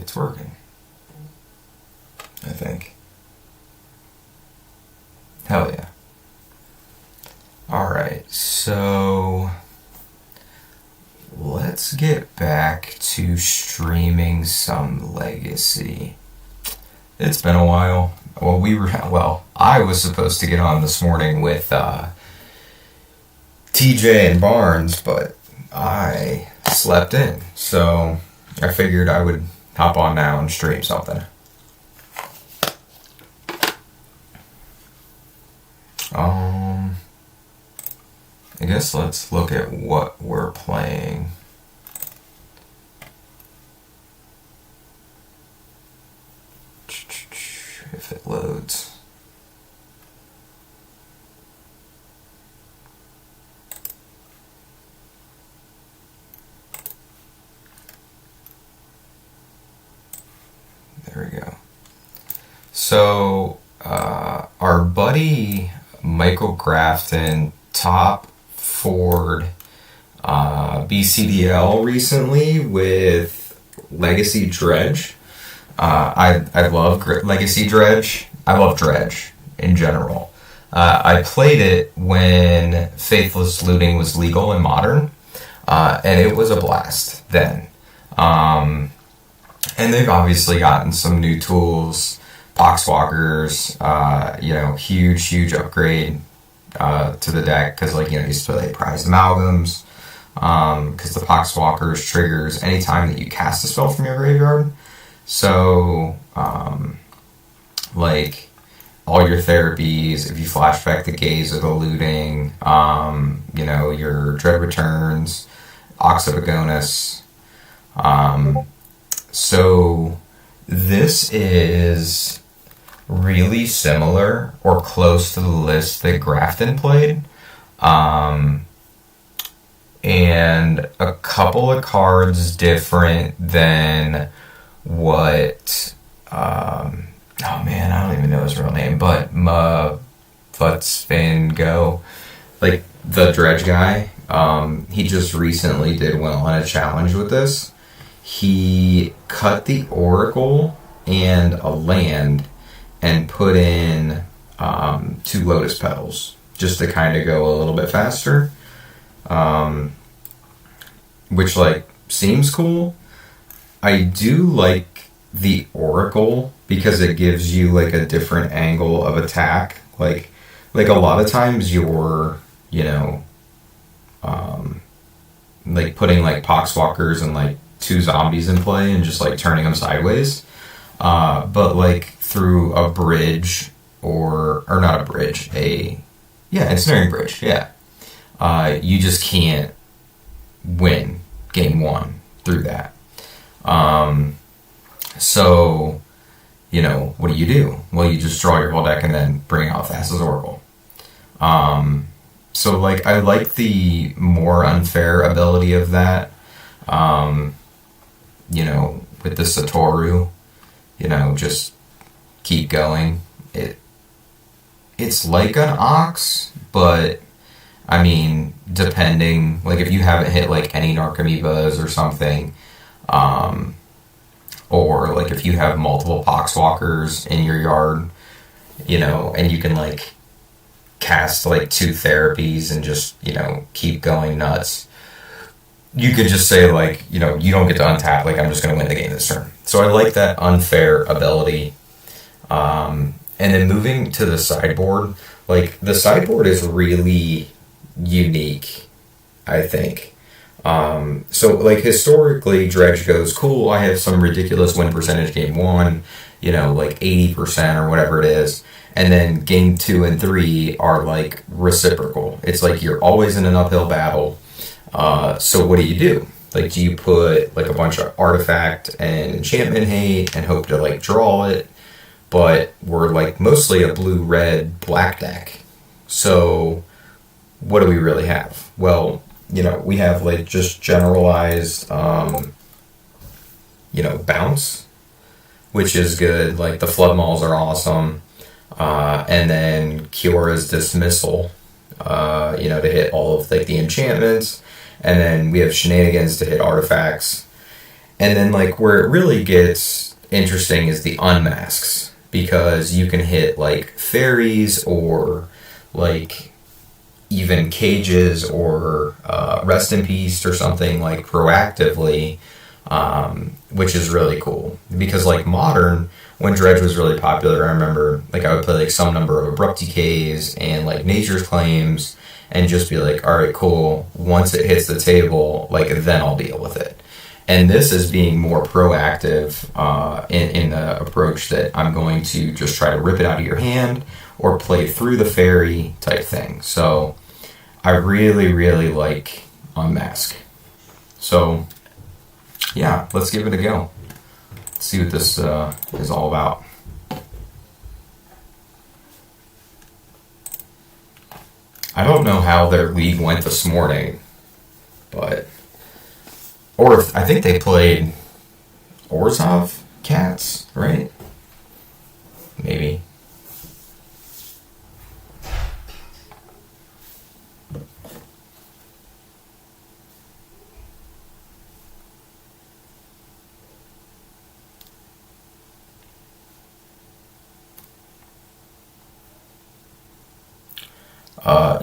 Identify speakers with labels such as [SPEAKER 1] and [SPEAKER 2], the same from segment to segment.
[SPEAKER 1] it's working. I think. Hell yeah. Alright, so let's get back to streaming some Legacy. It's been a while. I was supposed to get on this morning with TJ and Barnes, but I slept in. So I figured I would hop on now and stream something. I guess let's look at what we're playing. If it loads. There we go. So, our buddy Michael Grafton top Ford BCDL recently with Legacy Dredge. I love Legacy Dredge. I love Dredge in general. I played it when Faithless Looting was legal in Modern, and it was a blast then. And they've obviously gotten some new tools, Poxwalkers, huge upgrade to the deck, because you used to play prized amalgams, because the Poxwalkers triggers anytime that you cast a spell from your graveyard. So, all your therapies, if you flashback the Gaze or the Looting, your Dread Returns, Ox of Agonis. So, this is really similar or close to the list that Grafton played. And a couple of cards different than what I don't even know his real name, but Futsfin Go, the Dredge guy, he just recently did well on a challenge with this. He cut the Oracle and a land and put in 2 Lotus Petals just to kind of go a little bit faster, which seems cool. I do like the Oracle because it gives you a different angle of attack. Like a lot of times you're putting Poxwalkers and 2 zombies in play and just turning them sideways. But through a bridge or not a bridge, ensnaring bridge, you just can't win game 1 through that. So, what do? Well, you just draw your whole deck and then bring out Thassa's Oracle. So, I like the more unfair ability of that. With the Satoru, just keep going. It's like an Ox, but, depending, if you haven't hit, any Narcomoebas or something, or if you have multiple Poxwalkers in your yard, and you can cast 2 therapies and just keep going nuts, you could just say you don't get to untap, I'm just going to win the game this turn. So I like that unfair ability. And then moving to the sideboard, the sideboard is really unique, I think. So historically, Dredge goes, cool, I have some ridiculous win percentage game 1, 80% or whatever it is, and then game 2 and 3 are reciprocal. It's you're always in an uphill battle. So what do? Do you put a bunch of artifact and enchantment hate and hope to draw it? But we're mostly a blue-red black deck. So what do we really have? Well, we have just generalized, bounce, which is good. The Flood Mauls are awesome. And then Kiora's Dismissal, to hit all of the enchantments. And then we have Shenanigans to hit artifacts. And then, like, where it really gets interesting is the unmasks, because you can hit, like, fairies or, like, even cages or rest in peace or something, like, proactively, which is really cool. Because, like, modern, when Dredge was really popular, I remember, like, I would play, like, some number of abrupt decays and, like, nature's claims, and just be like, all right, cool, once it hits the table, like, then I'll deal with it. And this is being more proactive in the approach that I'm going to just try to rip it out of your hand or play through the fairy type thing. So I really, really like Unmask. So yeah, let's give it a go. Let's see what this is all about. I don't know how their league went this morning, but... Or if, I think they played Orzhov Cats, right? Maybe.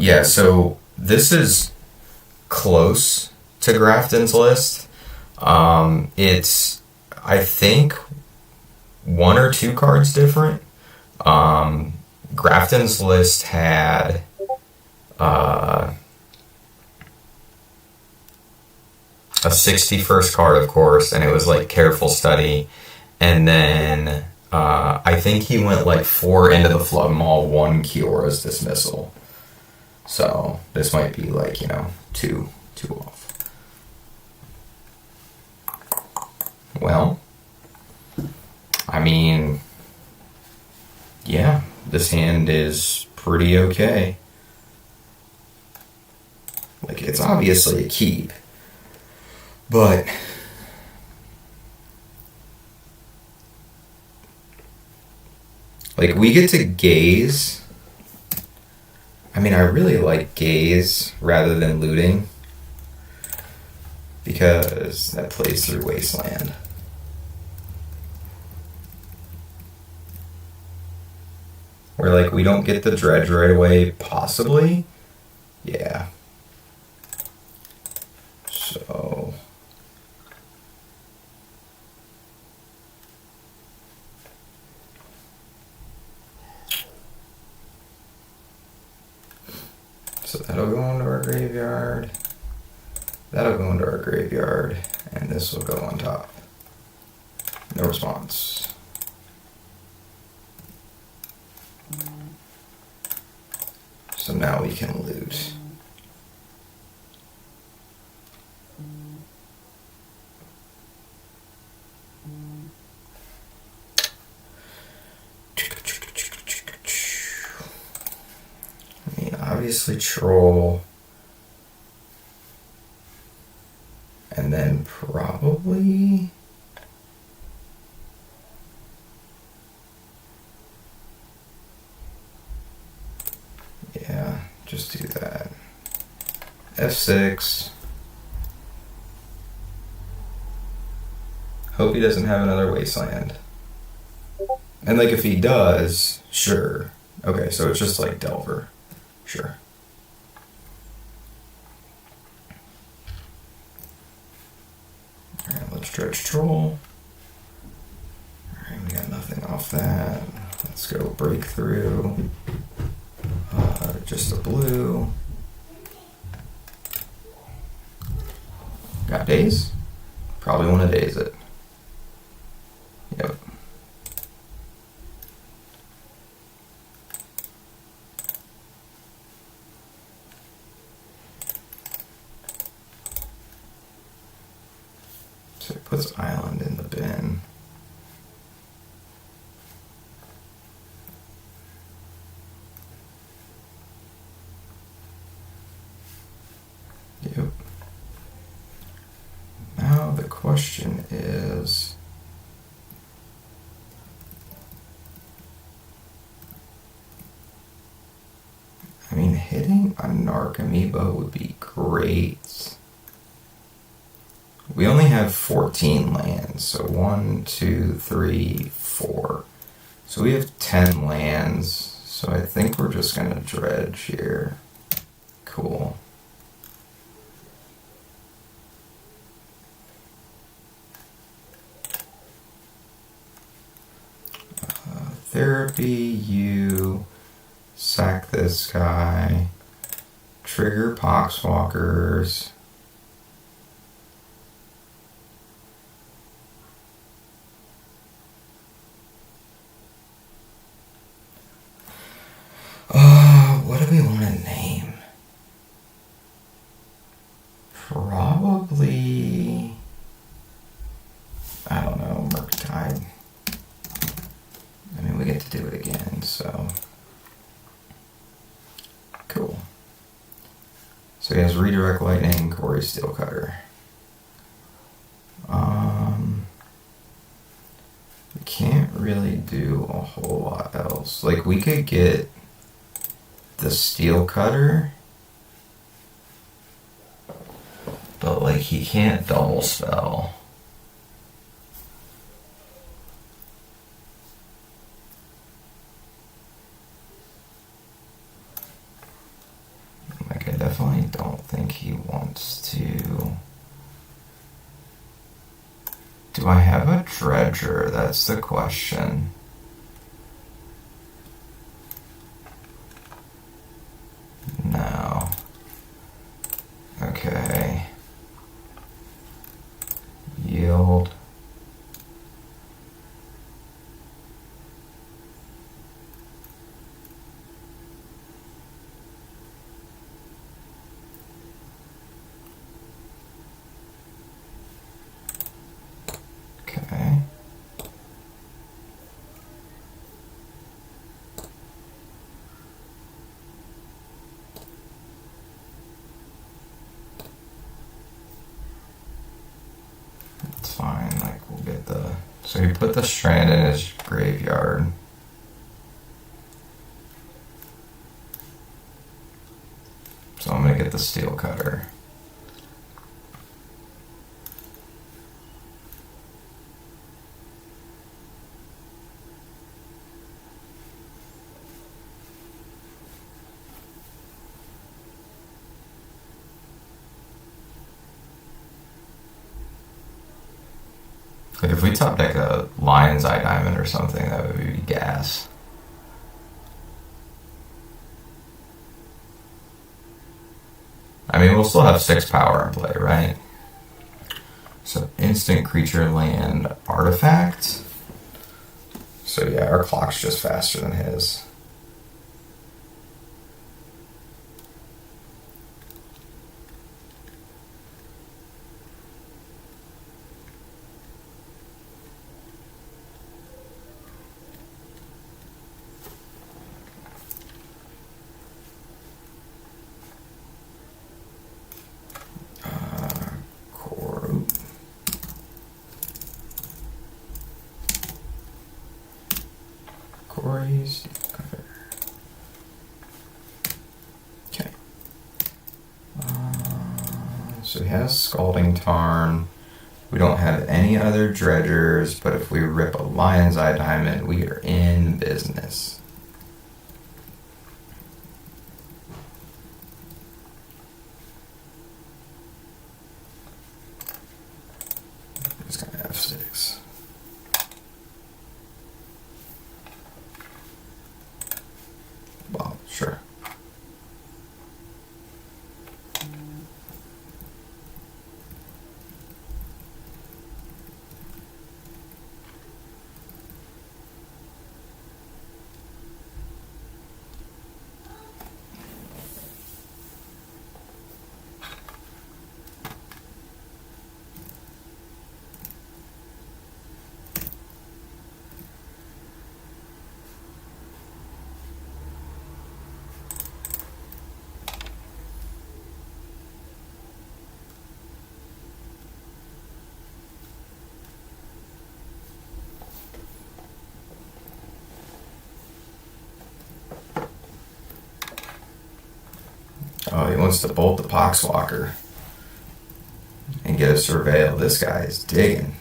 [SPEAKER 1] Yeah, so this is close to Grafton's list. It's, I think, one or two cards different. Grafton's list had a 61st card, of course, and it was like Careful Study. And then I think he went like 4 into the Flood Maul, 1 Kiora's Dismissal. So this might be like, two off. Well, I mean, yeah, this hand is pretty okay. Like, it's obviously a keep, but like, we get to gaze. I mean, I really like gaze rather than looting, because that plays through Wasteland. Where, like, we don't get the Dredge right away, possibly. Yeah. So... So that'll go into our graveyard. That'll go into our graveyard. And this will go on top. No response. So now we can loot. I mean, obviously troll. And then probably... yeah, just do that. F6. Hope he doesn't have another Wasteland. And, like, if he does, sure. Okay, so it's just like Delver. Sure. Alright, let's Dredge Troll. Alright, we got nothing off that. Let's go Breakthrough. Just a blue. Got daze? Probably want to daze it. Yep. So it puts Island in the bin. Yep. Now the question is... I mean, hitting a Narc Amiibo would be great. We only have 14 lands, so 1, 2, 3, 4. So we have 10 lands, so I think we're just gonna dredge here. Cool. Therapy, you sack this guy, trigger Poxwalkers. What do we want to name? Probably, I don't know, Murktide. I mean, we get to do it again, so. Cool. So he has Redirect Lightning, Corey Steelcutter. We can't really do a whole lot else. Like, we could get the Steelcutter, but, like, he can't double spell. Like, I definitely don't think he wants to. Do I have a Dredger? That's the question. No. Okay. Yield. Okay. It's fine, like, we'll get the... So he put the Strand in his graveyard. So I'm gonna get the Steelcutter. Like, if we top deck a Lion's Eye Diamond or something, that would be gas. I mean, we'll still have 6 power in play, right? So, instant creature, land, artifact. So, yeah, our clock's just faster than his. Okay. So he has Scalding Tarn. We don't have any other dredgers, but if we rip a Lion's Eye Diamond, we are in business. Just gonna have 6. Well, sure. Oh, he wants to bolt the Poxwalker and get a surveil. This guy is digging.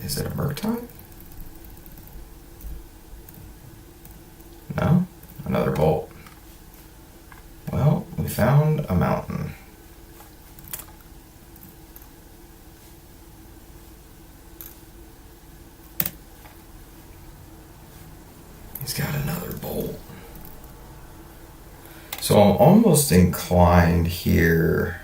[SPEAKER 1] Is it a Murktide? No? Another bolt. Well, we found a mountain. He's got another bolt. So I'm almost inclined here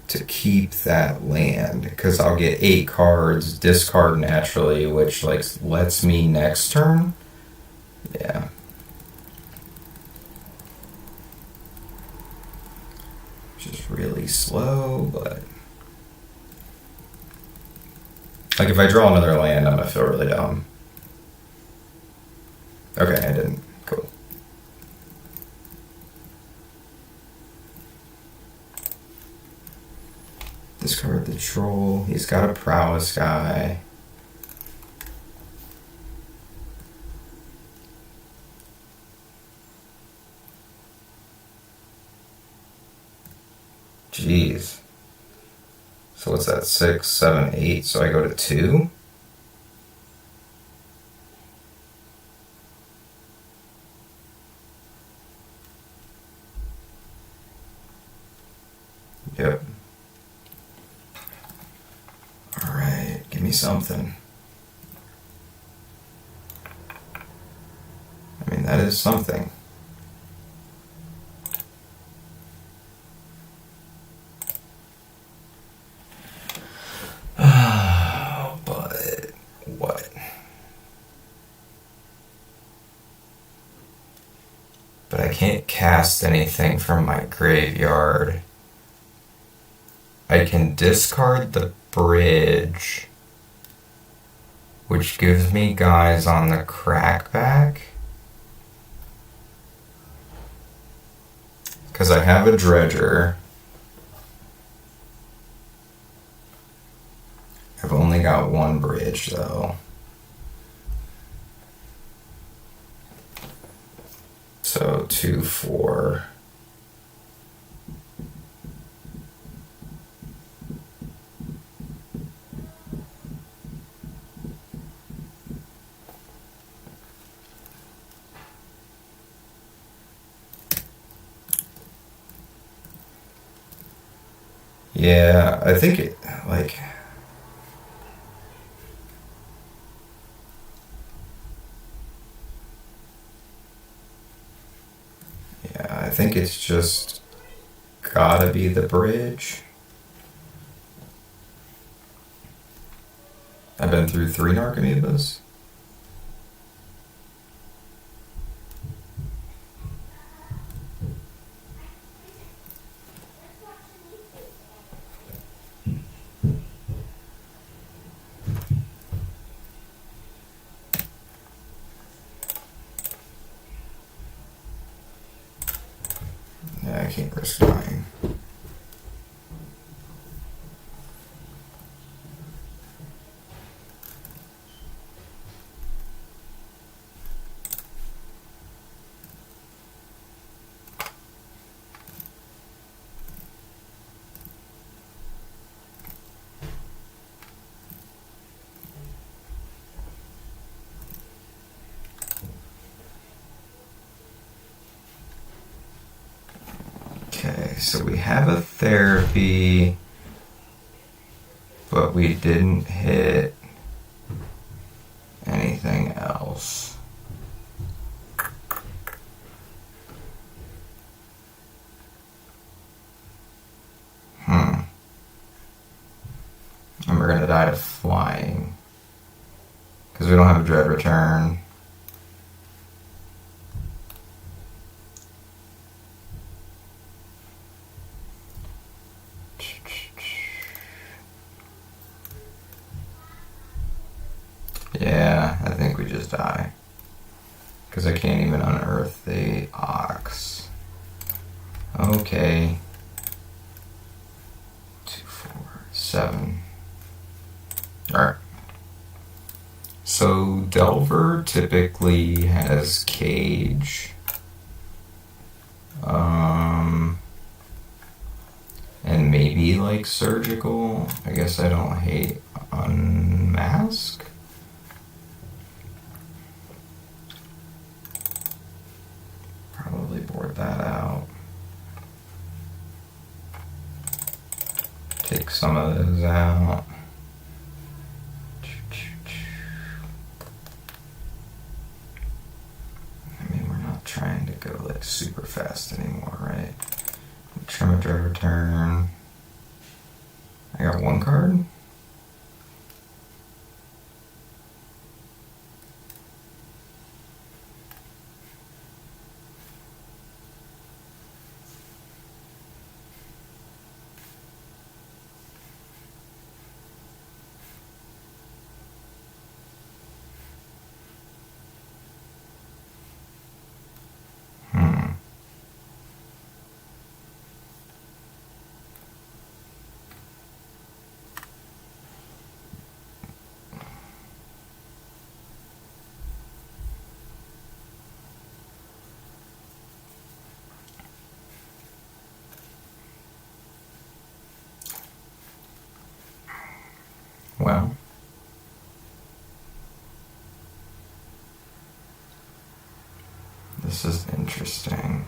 [SPEAKER 1] to keep that land because I'll get 8 cards, discard naturally, which like lets me next turn. Yeah. Just really slow, but like if I draw another land, I'm gonna feel really dumb. Okay, I didn't. Cool. Discard the troll. He's got a prowess guy. Jeez. So what's that? 6, 7, 8. So I go to 2. Yep. Alright, give me something. I mean, that is something. But what? But I can't cast anything from my graveyard. I can discard the bridge, which gives me guys on the crackback. Because I have a dredger. I've only got 1 bridge though. So 2, 4. Yeah, I think it, like... Yeah, I think it's just gotta be the bridge. I've been through 3 Narcomoebas. Yeah, I can't risk dying. Okay, so we have a therapy, but we didn't hit anything else. And we're gonna die to flying. Because we don't have a dread return. Yeah, I think we just die. Because I can't even unearth the ox. Okay. 2, 4, 7. Alright. So Delver typically has cage. And maybe like surgical. I guess I don't hate unmask. Probably board that out. Take some of those out. I mean, we're not trying to go like super fast anymore, right? Trim a driver turn. I got one card. Well, this is interesting.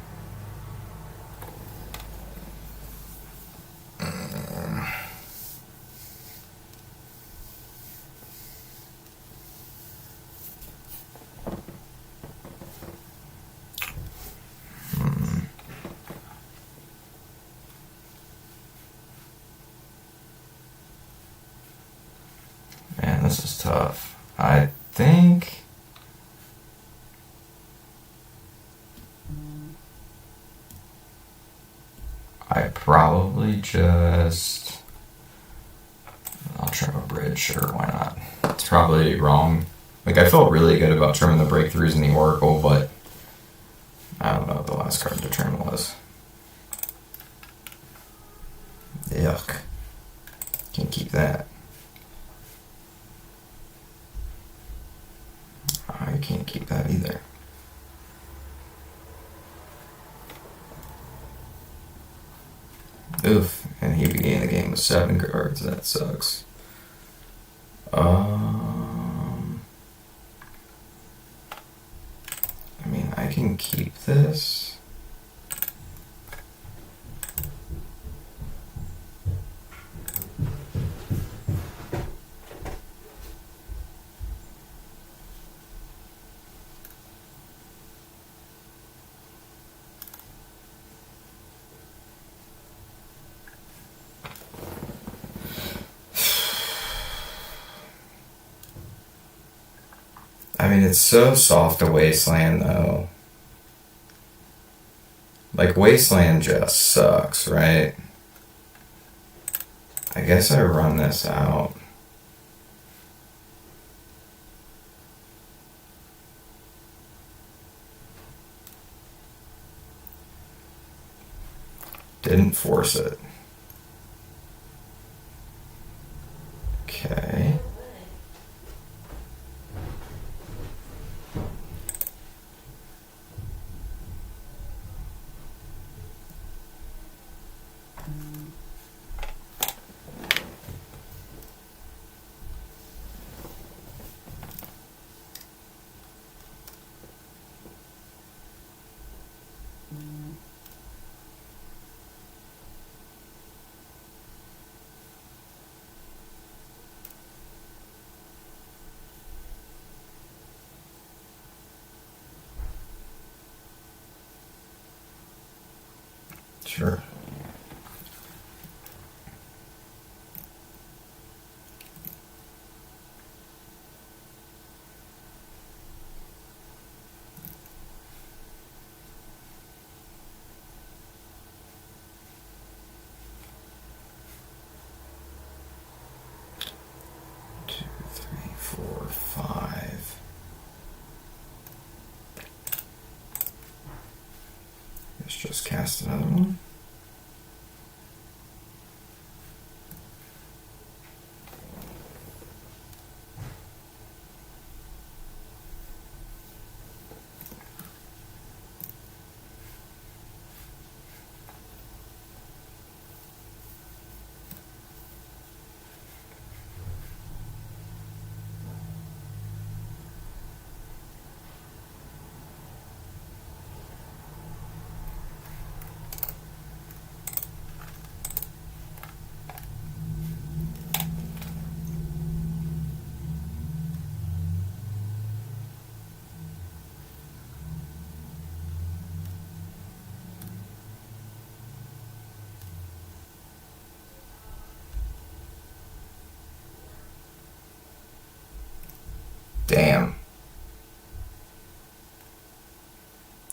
[SPEAKER 1] Man, this is tough. I think I probably just... I'll trim a bridge, sure, why not? It's probably wrong. Like, I felt really good about trimming the breakthroughs in the Oracle, but I don't know what the last card to trim was. Yuck. Can't keep that. I can't keep that either. Oof, and he began the game with 7 cards. That sucks. I mean, I can keep this. I mean, it's so soft a Wasteland, though. Like, Wasteland just sucks, right? I guess I run this out. Didn't force it. Okay. Sure. Let's just cast another one. Damn.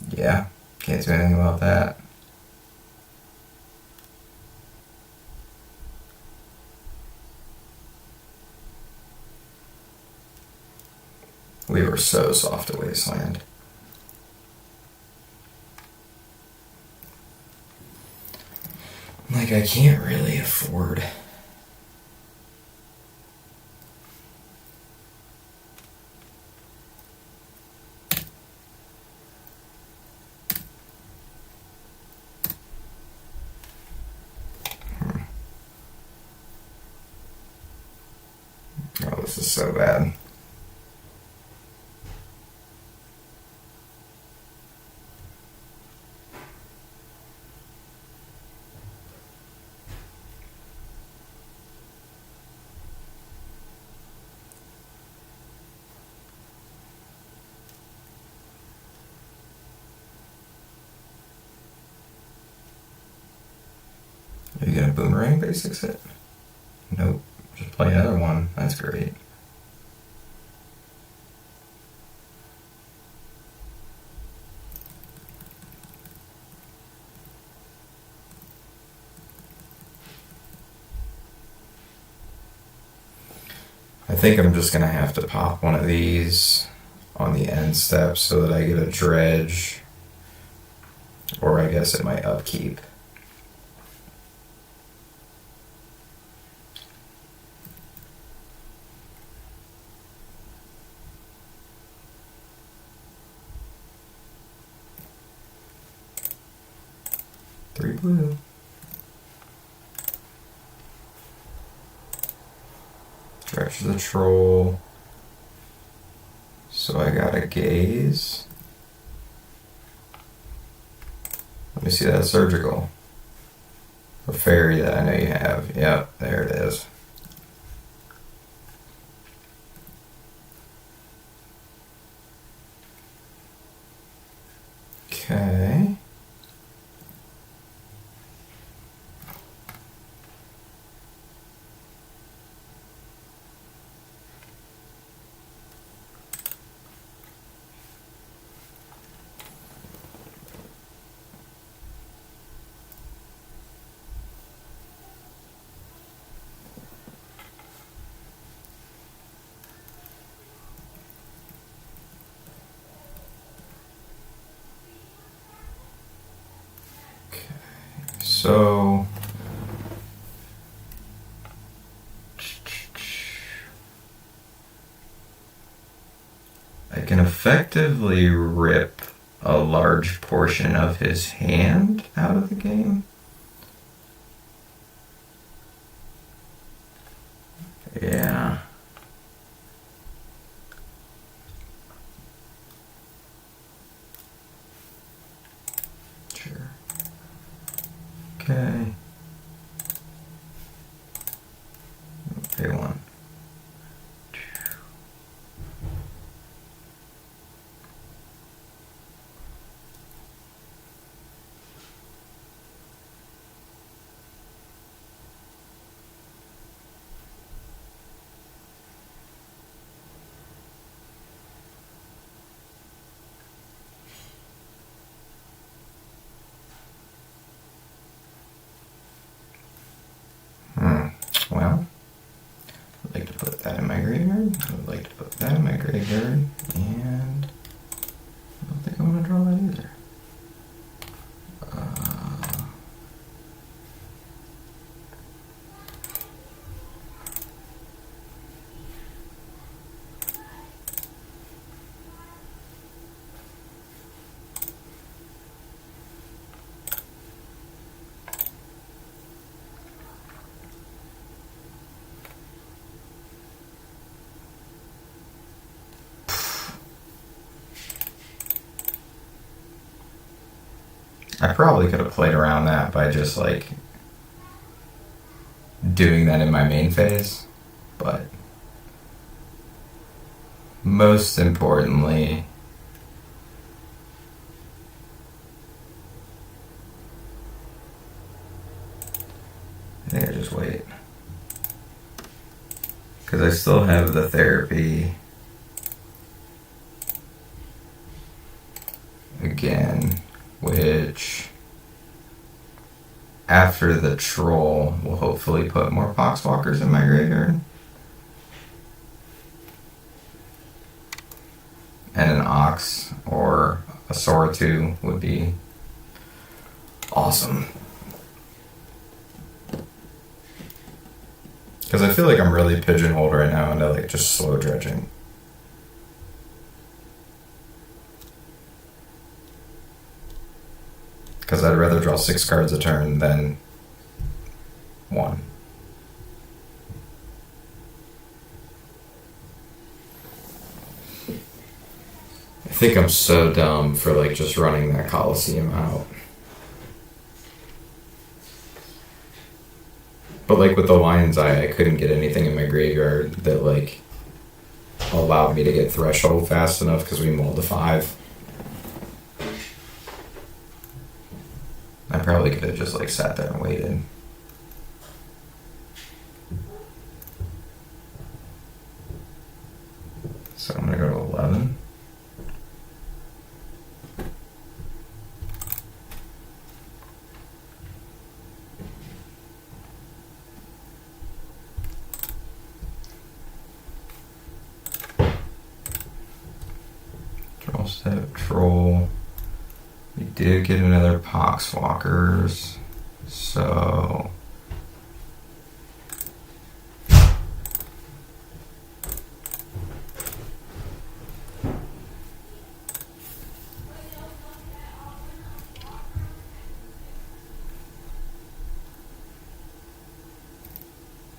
[SPEAKER 1] Yeah, can't do anything about that. We were so soft at Wasteland. Like, I can't really afford... Oh, this is so bad. Are you gonna boomerang basics it? Nope. Just play another one. That's great. I think I'm just gonna have to pop one of these on the end step so that I get a dredge, or I guess it might upkeep. Three blue. Dredge the troll. So I got a gaze. Let me see that surgical. A fairy that I know you have. Yep, there it is. Okay. So I can effectively rip a large portion of his hand out of the game. Yeah. Sure. Okay. Pay one. Well, I'd like to put that in my graveyard. I would like to put that in my graveyard. And I don't think I'm going to draw that either. I probably could have played around that by just like doing that in my main phase, but most importantly, I think I just wait. Because I still have the therapy again, which after the troll will hopefully put more poxwalkers in my graveyard. And an ox or a Soratu would be awesome. Because I feel like I'm really pigeonholed right now into like just slow dredging. Because I'd rather draw 6 cards a turn than 1. I think I'm so dumb for like just running that Coliseum out. But like with the Lion's Eye, I couldn't get anything in my graveyard that like allowed me to get Threshold fast enough because we mulled to 5. I probably could have just like sat there and waited. So I'm gonna go to 11. Troll step, troll. We did get another Poxwalkers, so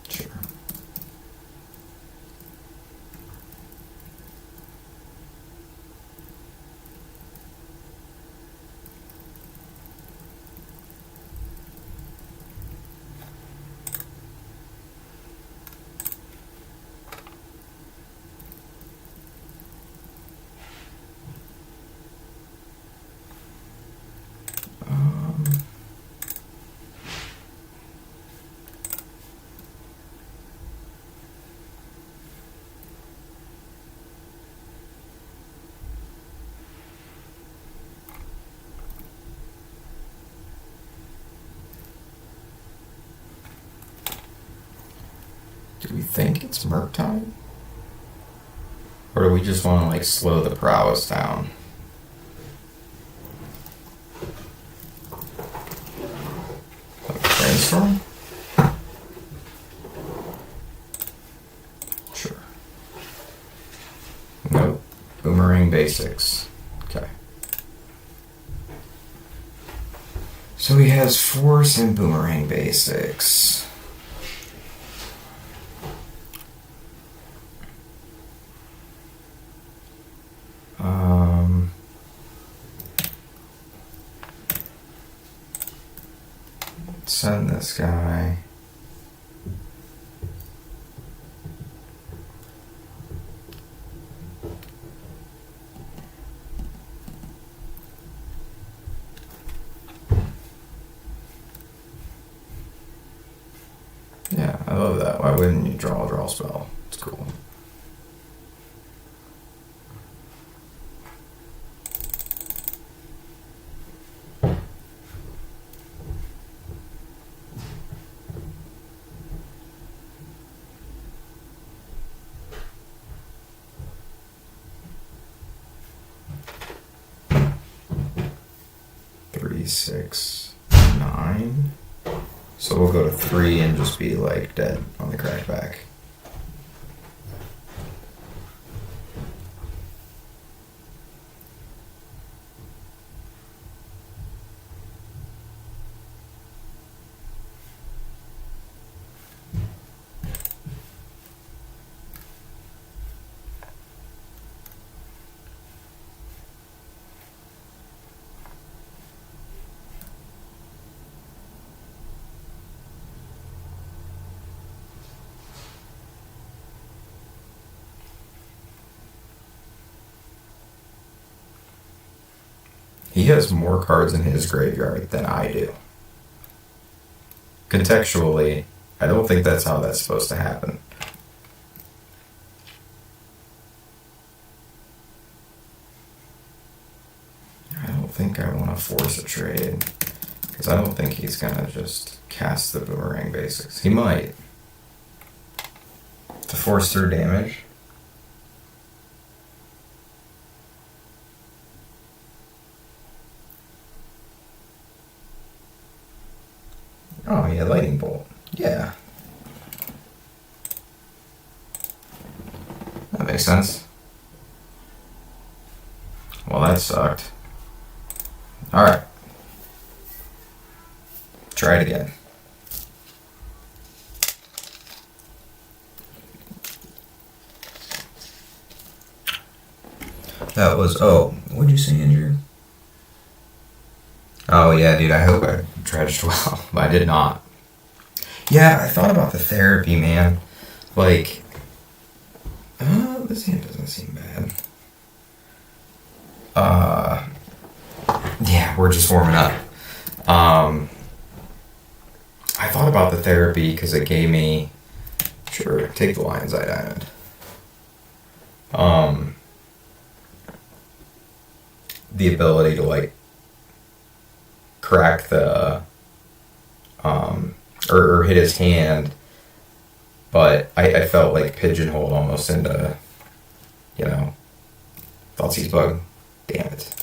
[SPEAKER 1] sure. Do we think it's Murktide? Or do we just want to like slow the prowess down? Like brainstorm? Sure. Nope. Boomerang basics. Okay. So he has force and boomerang basics. Send this guy. Yeah, I love that. Why wouldn't you draw a draw spell? It's cool. Three, 6, 9. So we'll go to 3 and just be like dead on the crackback. He has more cards in his graveyard than I do. Contextually, I don't think that's how that's supposed to happen. I don't think I want to force a trade, because I don't think he's going to just cast the Boomerang Basics. He might. To force through damage. Oh, yeah, Lightning Bolt. Yeah. That makes sense. Well, that sucked. Alright. Try it again. That was... Oh, what'd you say, Andrew? Oh, yeah, dude, I hope I dredged well, but I did not. Yeah, I thought about the therapy, man. Like, this hand doesn't seem bad. Yeah, we're just warming up. I thought about the therapy because it gave me... Sure, take the Lion's Eye Diamond. The ability to, like, crack the... or hit his hand, but I felt like pigeonholed almost into, you know, Thoughtseize Bug. Damn it.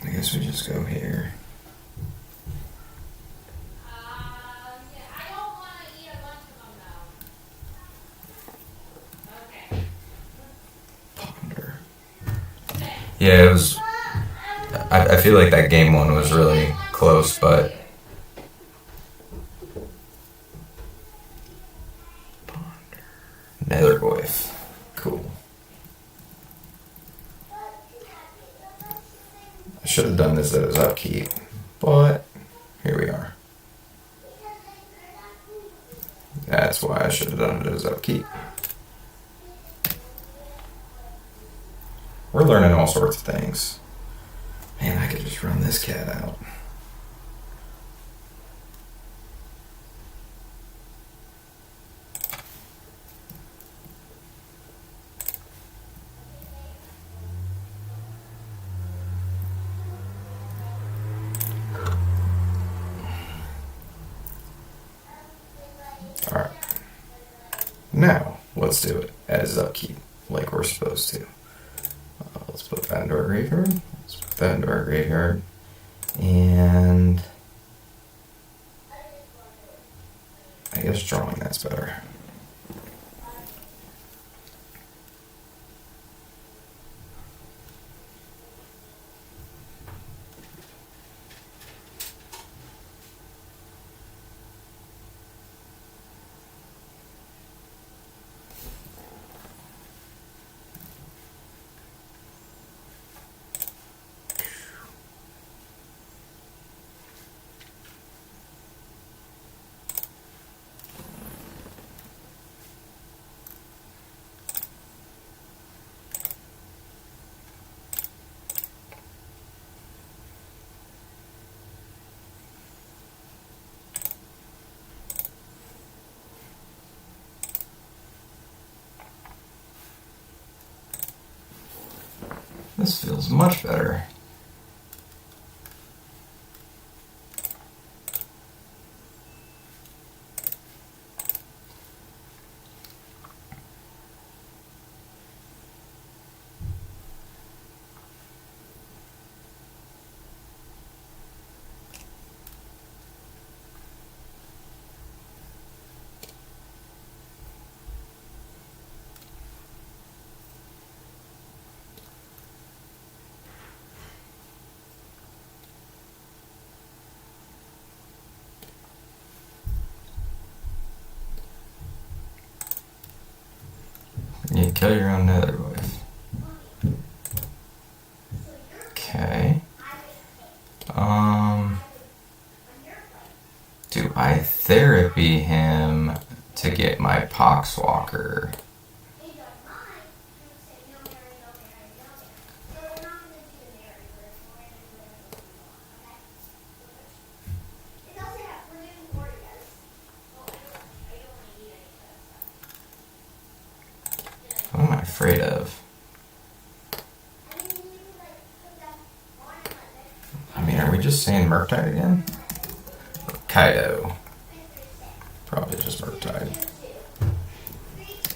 [SPEAKER 1] I guess we just go here.
[SPEAKER 2] I don't want to eat a bunch of them though. Okay.
[SPEAKER 1] Ponder. Yeah, it was. I feel like that game one was really close, but. Ponder. Netherglyph. Cool. I should have done this as upkeep, but here we are. That's why I should have done it as upkeep. We're learning all sorts of things. Man, I could just run this cat out. Alright. Now, let's do it as upkeep, like we're supposed to. Let's put that into our graveyard. Let's put that into our graveyard. And I guess drawing that's better. This feels much better. You kill your own Netherglyph. Okay. Do I therapy him to get my Poxwalker. What am I afraid of? I mean, are we just saying Murktide again? Or Kaido? Probably just Murktide.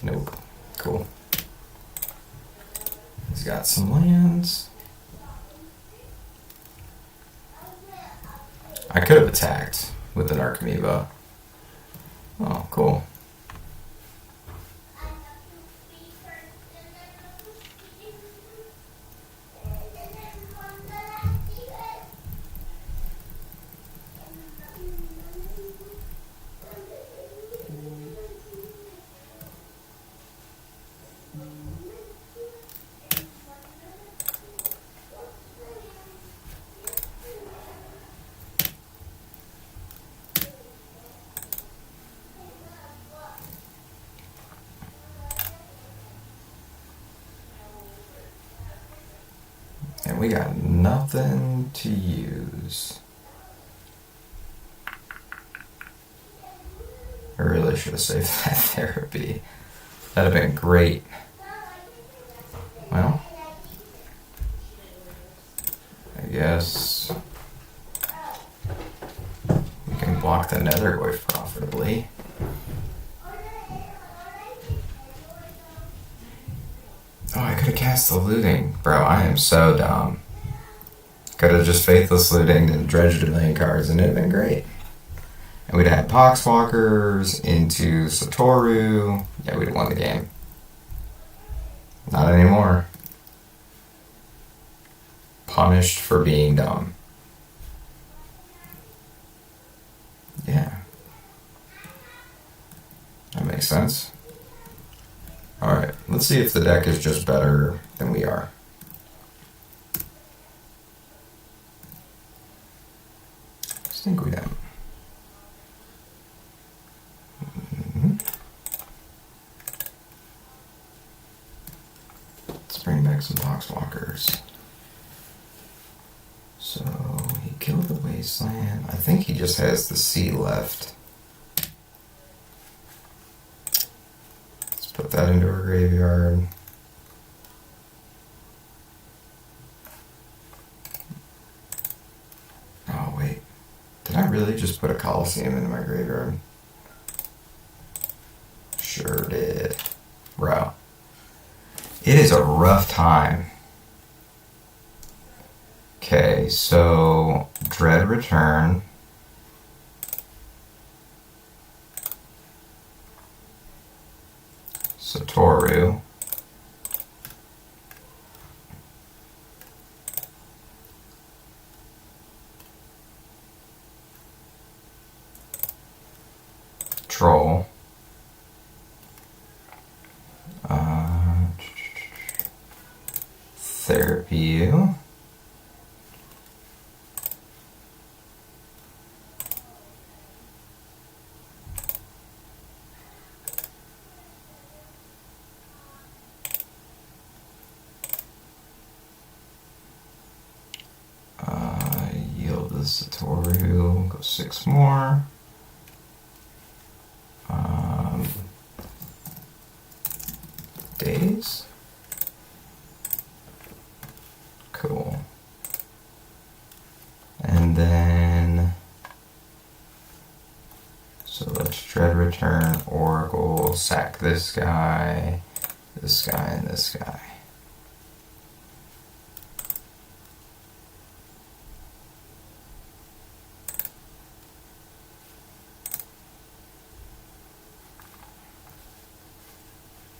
[SPEAKER 1] Nope. Cool. He's got some lands. I could have attacked with an Archamiba. Oh, cool. And we got nothing to use. I really should have saved that therapy. That'd have been great. Well, I guess we can block the Netherglyph profitably. Oh, I could have cast the looting. Bro, I am so dumb. Could have just faithless looting and dredged a million cards and it'd have been great. And we'd have had Poxwalkers into Satoru. Yeah, we'd have won the game. Not anymore. Punished for being dumb. Yeah. That makes sense. Alright, let's see if the deck is just better than we are. I think we don't. Let's bring back some Poxwalkers. So, he killed the Wasteland. I think he just has the sea left. Put that into our graveyard. Oh, wait. Did I really just put a Coliseum into my graveyard? Sure did. Bro. It is a rough time. Okay, so Dread Return. Satoru. Troll. Therapy. Yield the Satoru. Go 6 more. Days. Cool. And then, so let's Dread Return, Oracle, sack this guy, and this guy.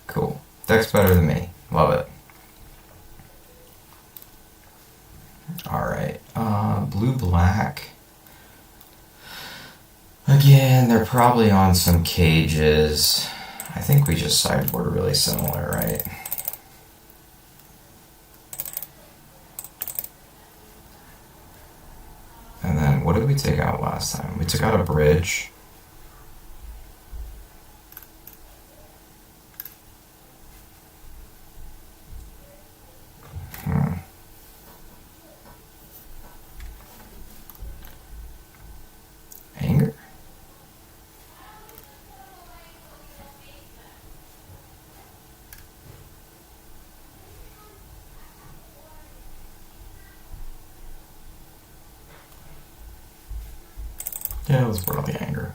[SPEAKER 1] Cool. Deck's better than me. Love it. Alright. Blue-black. Again, they're probably on some cages. I think we just sideboard really similar, right? And then, what did we take out last time? We took out a bridge. Yeah, let's put on the anger.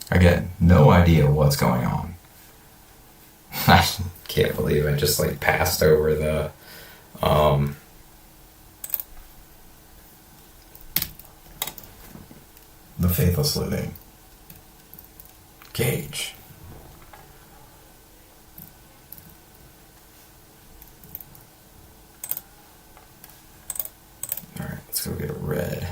[SPEAKER 1] I get no idea what's going on. I can't believe I just like passed over the faithless living cage. All right, let's go get a red.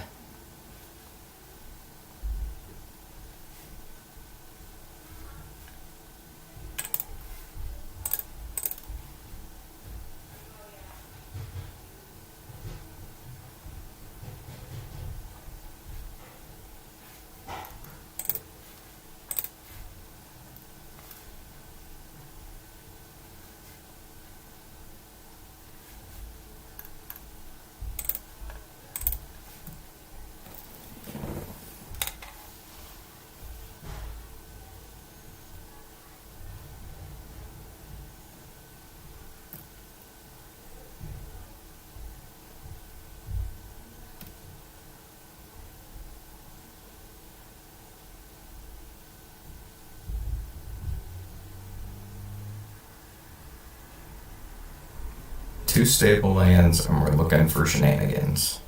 [SPEAKER 1] Two stable lands, and we're looking for shenanigans.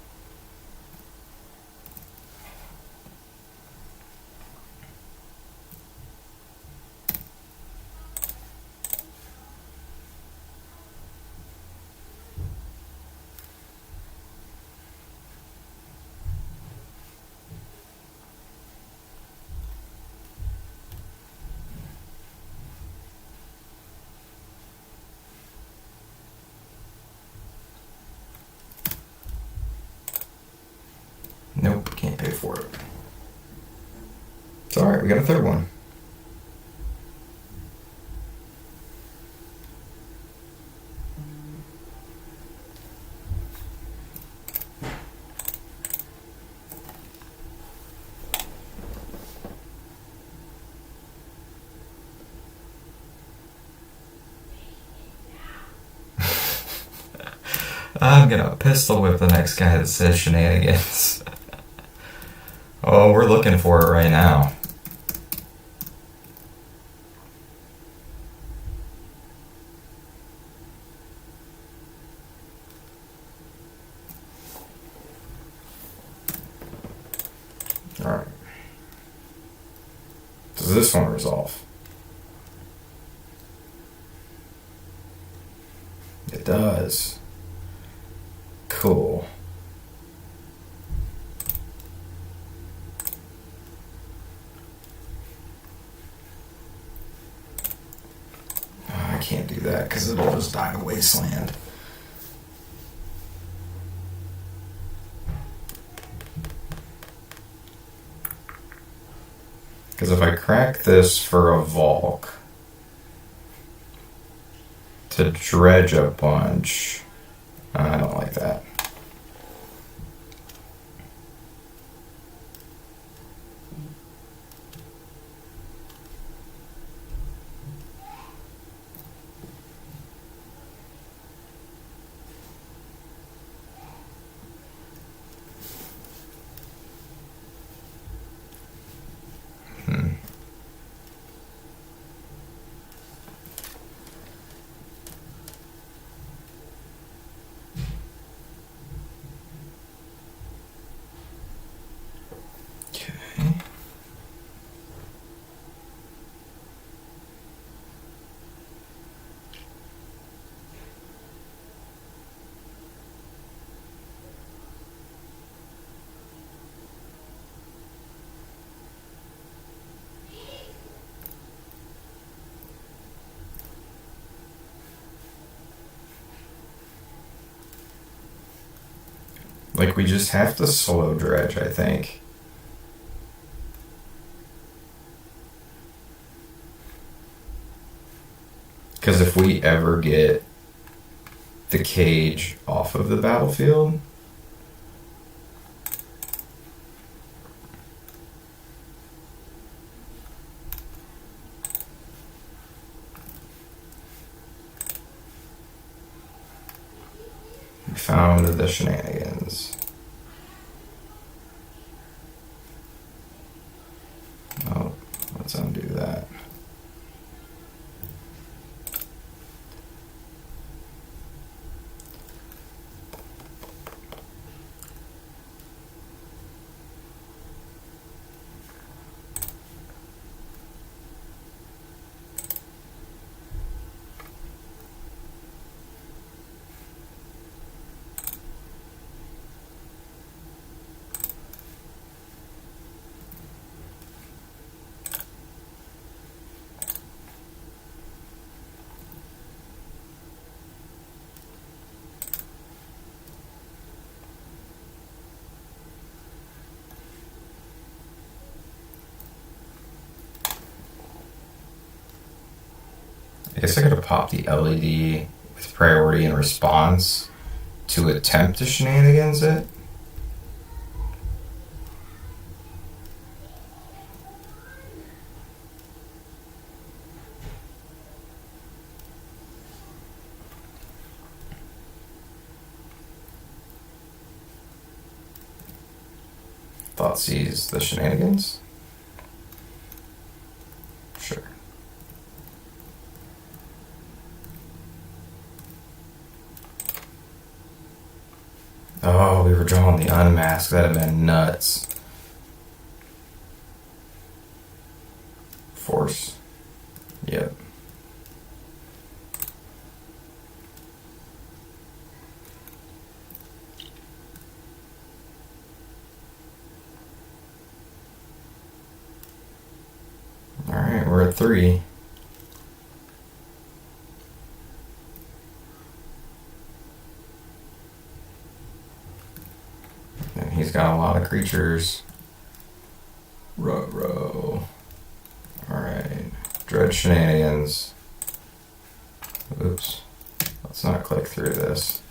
[SPEAKER 1] Nope, can't pay for it. It's alright, we got a third one. I'm gonna pistol whip the next guy that says shenanigans. Oh, we're looking for it right now. Alright. Does this one resolve? It does. Cool. I can't do that because it'll just die to wasteland. Because if I crack this for a Volk to dredge a bunch, I don't like that. Okay. Like, we just have to slow dredge, I think. Because if we ever get the cage off of the battlefield, found the shenanigans. Oh, let's undo that. I guess I could have popped the LED with priority and response to attempt to shenanigans it. Thought sees the shenanigans. Sure. Oh, we were drawing the unmask. That'd have been nuts. Force. Yep. Alright, we're at 3. And he's got a lot of creatures. Ruh-roh. Alright. Dredge shenanigans. Oops. Let's not click through this.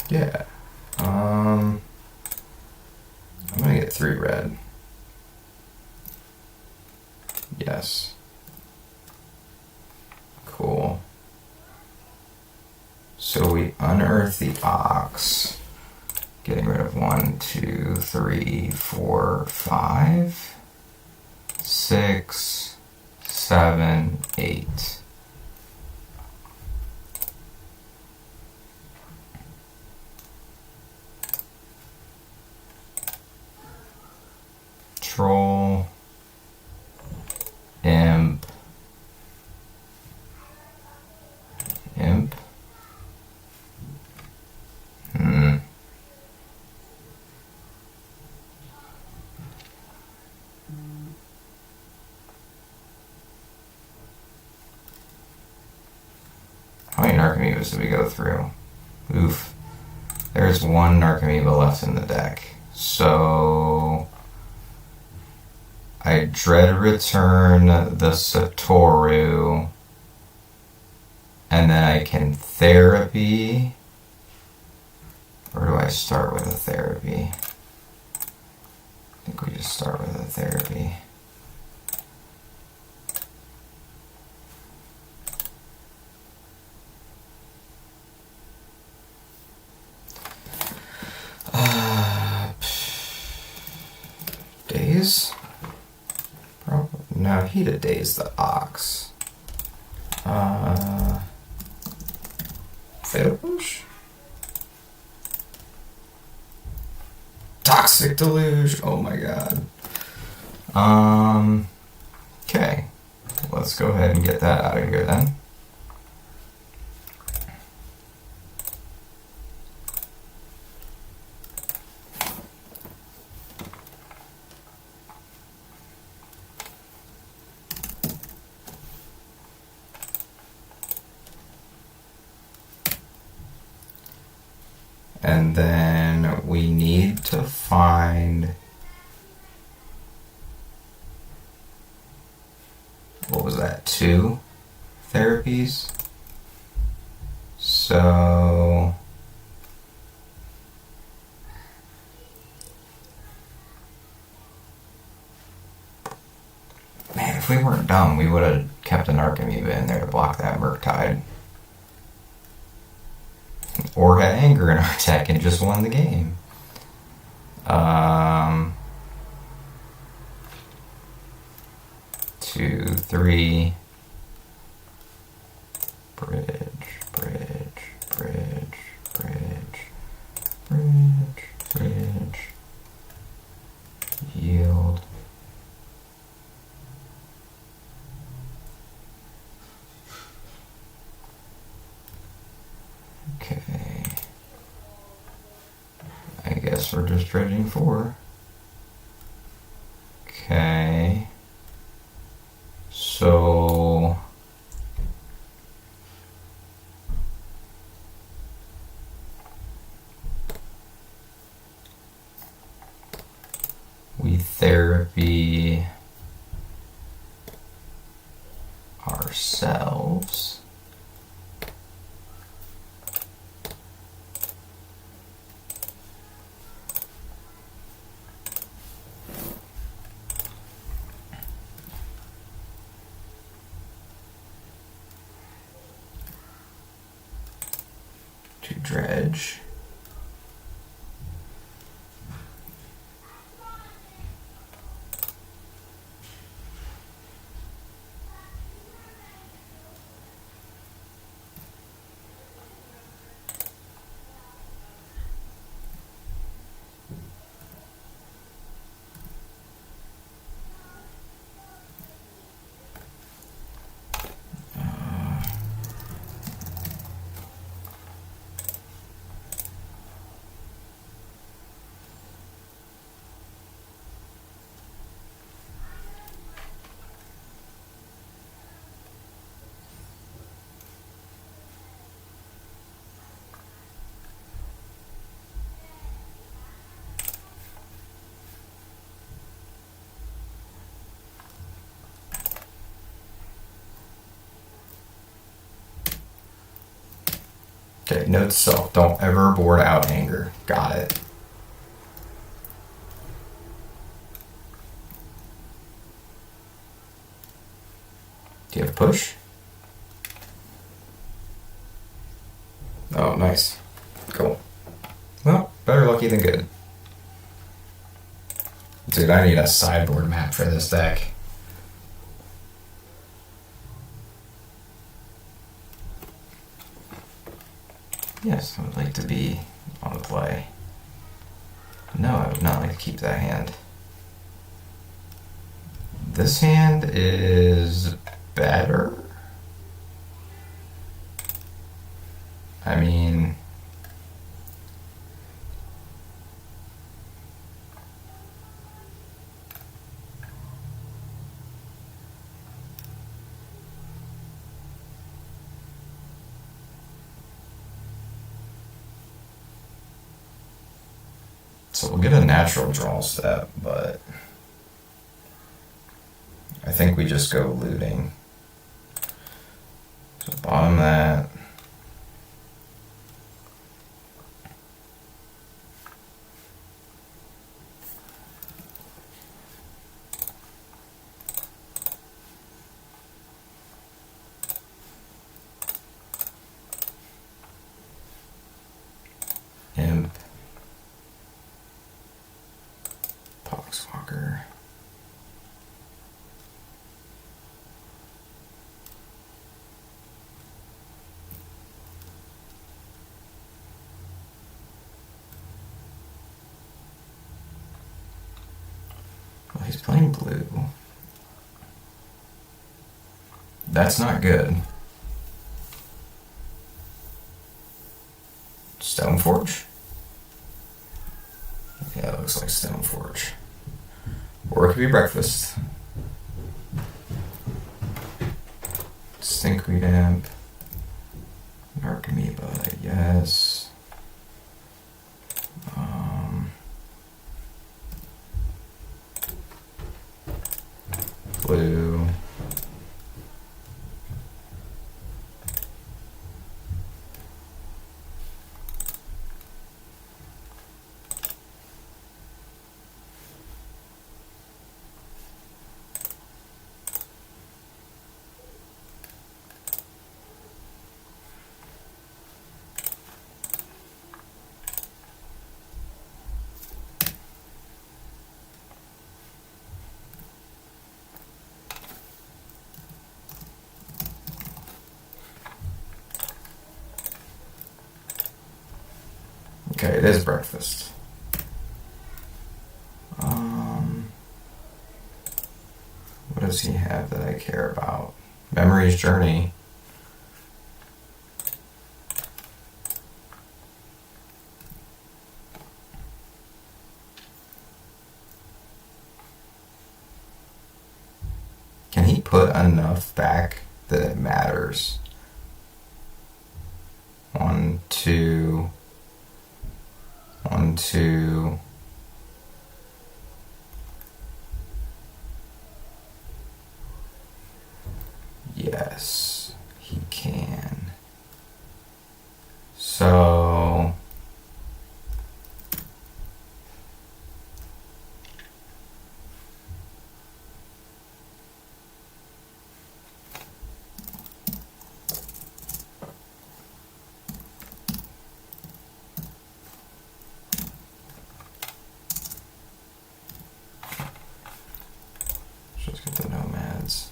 [SPEAKER 1] Yeah. I'm gonna get 3 red. Yes. Cool. So we unearth the ox, getting rid of 1, 2, 3, 4, 5, 6, 7, 8. Troll, imp, imp. How many Narcomoebas did we go through? Oof. There's 1 Narcomoeba left in the deck. So I dread return the Satoru, and then I can therapy. Or do I start with a therapy? I think we just start with a therapy. Daze? Probably. No, he'd have dazed the ox. Fatal Push? Toxic Deluge! Oh my god. Okay. Let's go ahead and get that out of here then. And then we need to find, what was that, 2 therapies? So man, if we weren't dumb, we would have kept an Archimedes in there to block that Murktide. Or had Anger in our deck and just won the game. 2, 3. Bridge, bridge, bridge, bridge, bridge, bridge. Yield. Okay. I guess we're just dredging 4. Okay. So we therapy ourselves. To dredge. Okay, note to self, don't ever board out Anger. Got it. Do you have push? Oh, nice. Cool. Well, better lucky than good. Dude, I need a sideboard map for this deck. Yes, I would like to be on play. No, I would not like to keep that hand. This hand is better. I mean, so we'll get a natural draw step, but I think we just go looting. So bottom that. Imp. Poxwalker. Well, he's playing blue. That's not good. Stoneforge? Yeah, it looks like Stoneforge. Or it could be breakfast. Stinkweed Amp. Narcomoeba, yes. Blue. Okay, it is breakfast. What does he have that I care about? Memory's Journey. Can he put enough back that it matters? 1, 2, 1, 2. Yes, he can. So let's get the nomads.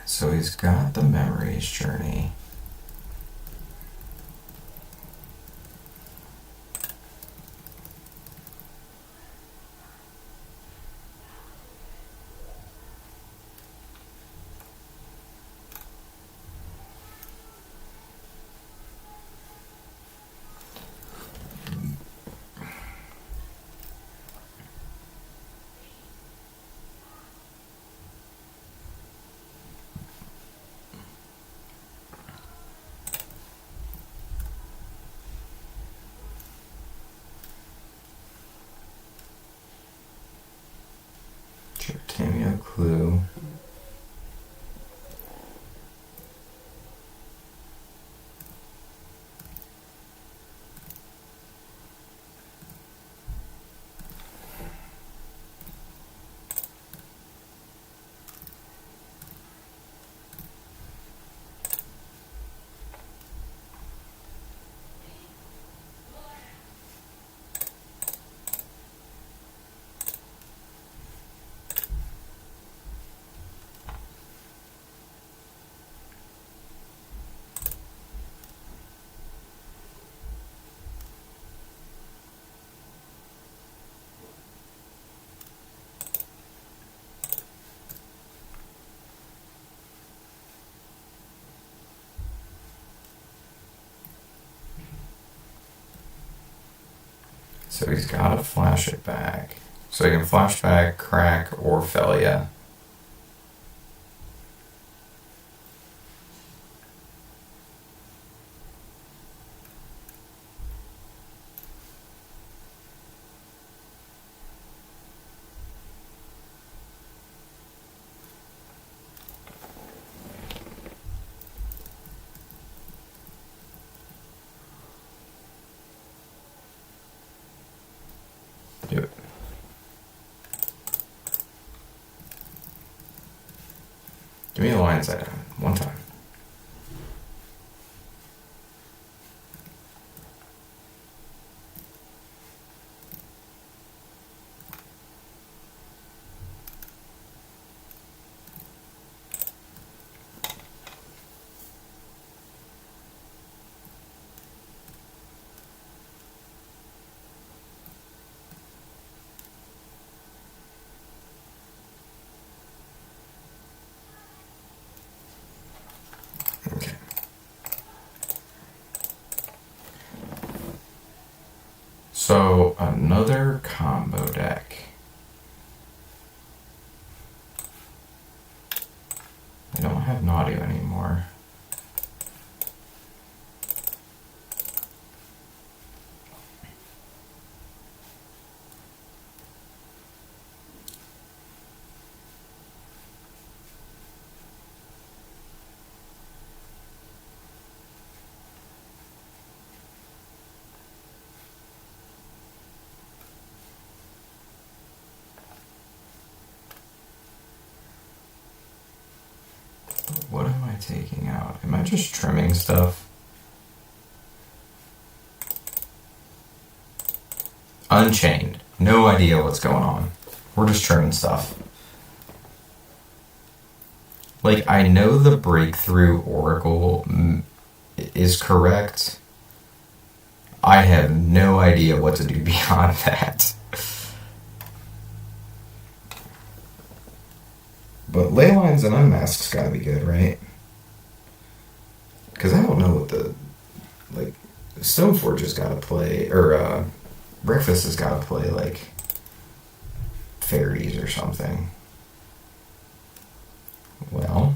[SPEAKER 1] So he's got the Memories Journey. Tamio Clue. So he's got to flash it back. So he can flash back, crack, or Felia. Do it. Give me the line side one time. Okay. So another combo deck. I don't have Naughty anymore. What am I taking out? Am I just trimming stuff? Unchained. No idea what's going on. We're just trimming stuff. Like, I know the breakthrough oracle is correct. I have no idea what to do beyond that. But ley lines and unmask's gotta be good, right? Because I don't know what the... Like, Stoneforge has gotta play... Or, Breakfast has gotta play, like... Fairies or something. Well...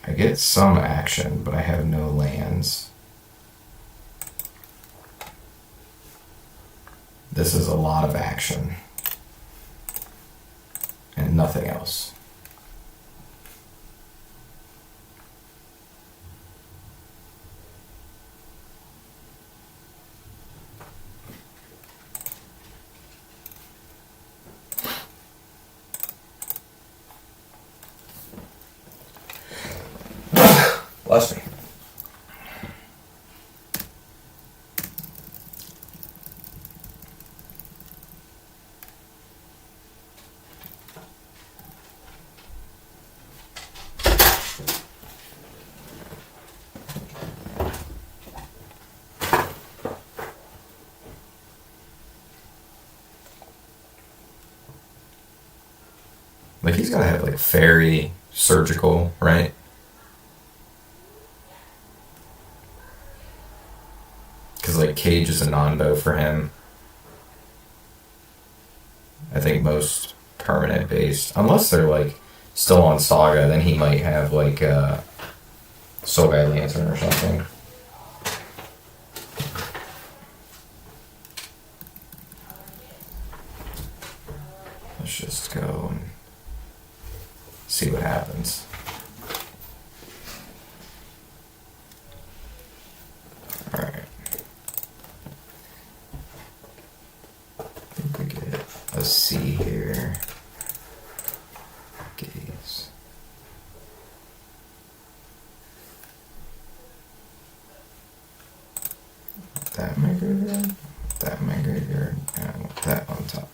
[SPEAKER 1] I get some action, but I have no lands. This is a lot of action. And nothing else. Bless me. Like, he's gotta have, like, fairy, surgical, right? Because, like, Cage is a non-bow for him. I think most permanent based. Unless they're, like, still on Saga, then he might have, like, Soul Guy Lantern or something. Let's just go and see what happens. Alright. I think we get a C here. Gaze. That my graveyard, that my graveyard, and I want that on top.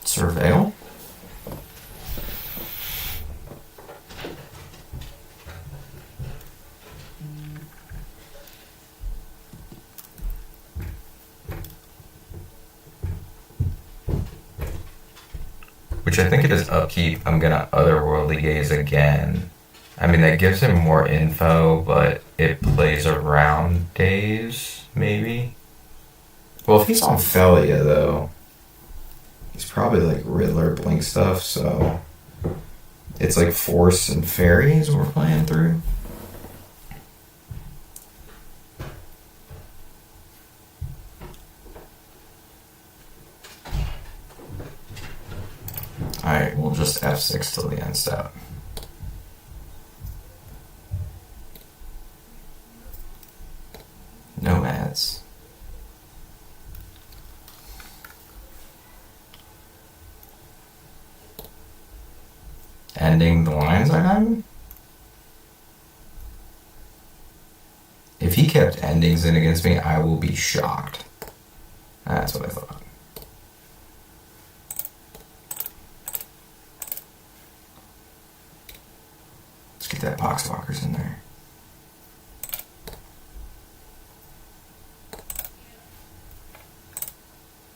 [SPEAKER 1] Surveil. Which I think it is upkeep. I'm gonna Otherworldly Gaze again. I mean, that gives him more info, but it plays around days, maybe? Well, if he's on Felia, though, he's probably like Riddler Blink stuff, so it's like Force and Fairies we're playing through. Alright, we'll just F6 till the end step. Nomads. Ending the lines I have? If he kept endings in against me, I will be shocked. That's what I thought. Let's get that Poxwalkers in there.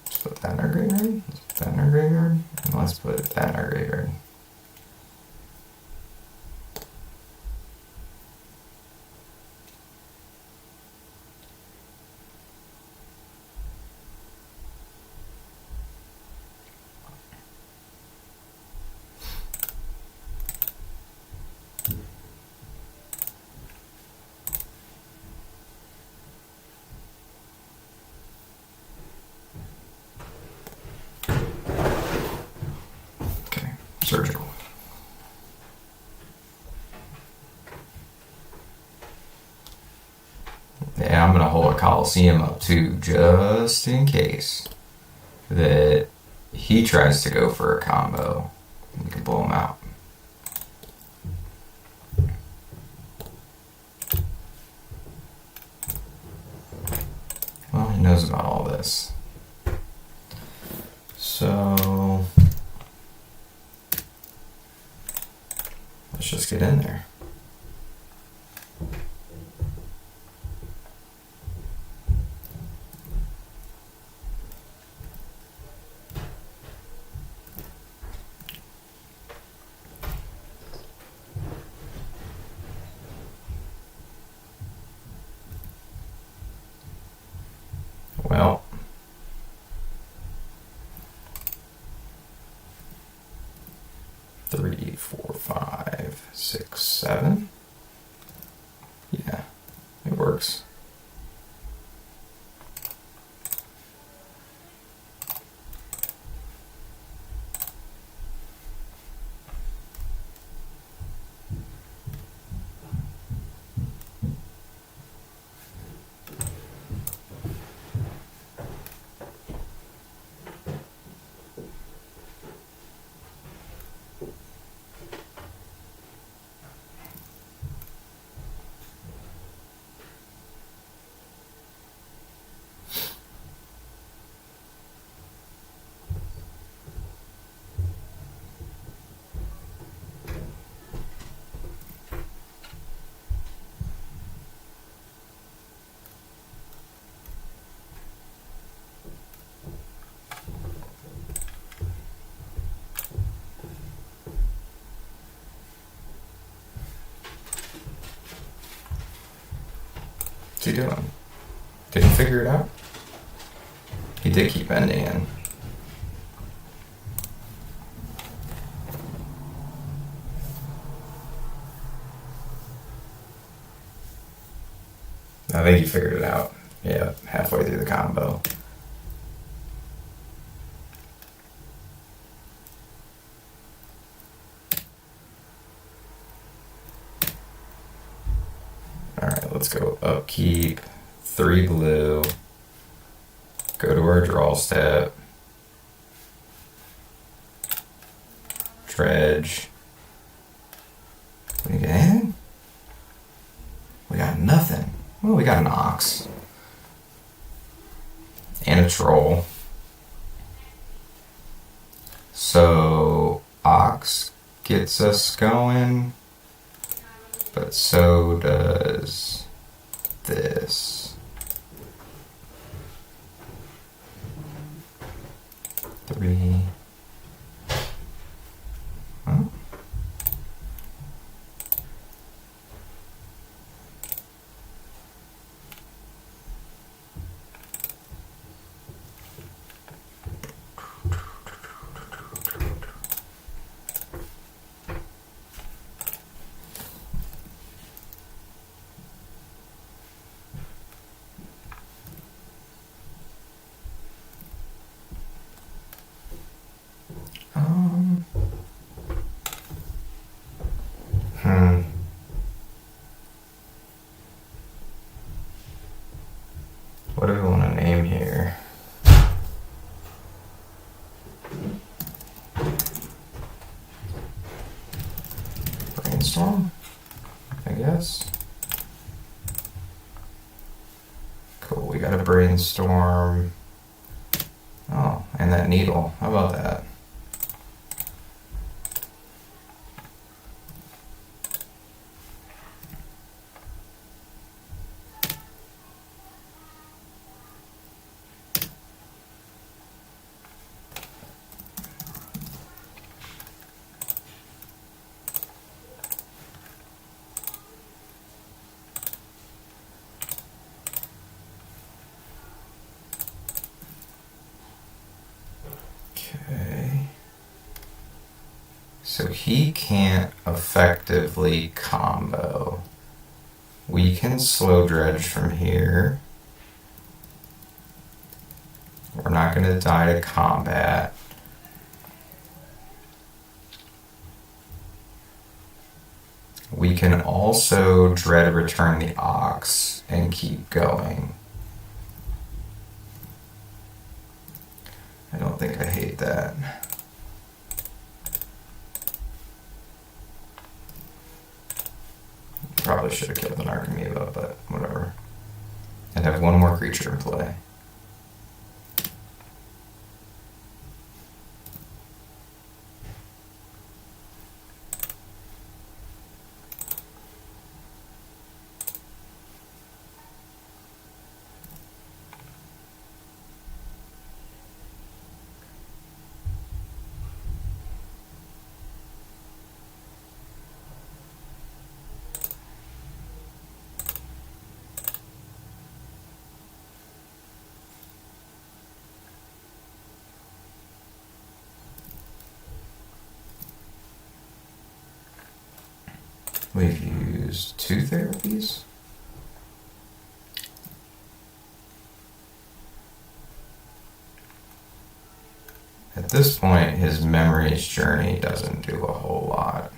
[SPEAKER 1] Let's put that in our graveyard. Let's put that in our graveyard. And let's put that in our graveyard. Surgical. Yeah, I'm gonna hold a Coliseum up too, just in case that he tries to go for a combo. We can blow him out. Well, he knows about all this. So let's just get in there. Well, three, four, five, six, seven. Yeah, it works. What's he doing? Did he figure it out? He did keep ending in. I think he figured it out. Yeah, halfway through the combo. Alright, let's go upkeep. 3 blue. Go to our draw step. Dredge. We get anything? We got nothing. Well, we got an ox. And a troll. So, ox gets us going. But so does this. 3. Huh? What do we want to name here? Brainstorm, I guess. Cool, we got a brainstorm. Oh, and that needle. How about that? Okay. So he can't effectively combo. We can slow dredge from here. We're not going to die to combat. We can also dread return the ox and keep going. I don't think I hate that. Probably should have killed an Archimedes, but whatever. I'd have one more creature in play. We've used 2 therapies. At this point, his memory's journey doesn't do a whole lot.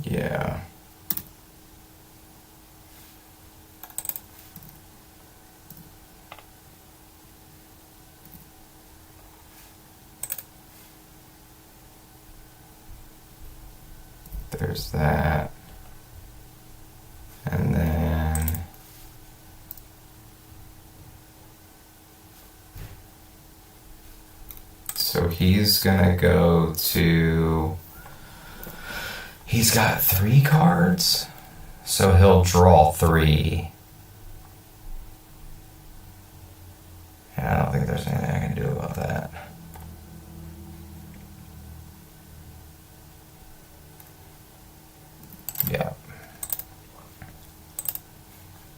[SPEAKER 1] Yeah. There's that. And then so he's gonna go to, he's got 3 cards, so he'll draw 3. And I don't think there's anything I can do about that. Yeah.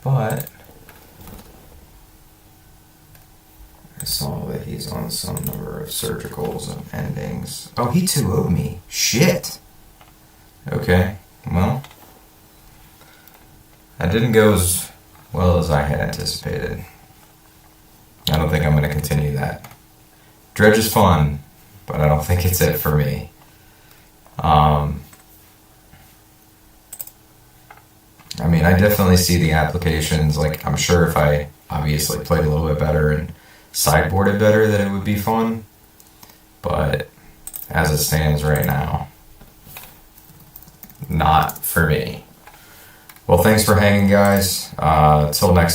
[SPEAKER 1] But I saw that he's on some number of surgicals and endings. Oh, he 2-0'd me. Shit. Okay, well, that didn't go as well as I had anticipated. I don't think I'm going to continue that. Dredge is fun, but I don't think it's it for me. I mean, I definitely see the applications. Like, I'm sure if I obviously played a little bit better and sideboarded better, that it would be fun. But as it stands right now, not for me. Well, thanks for hanging, guys. Till next time.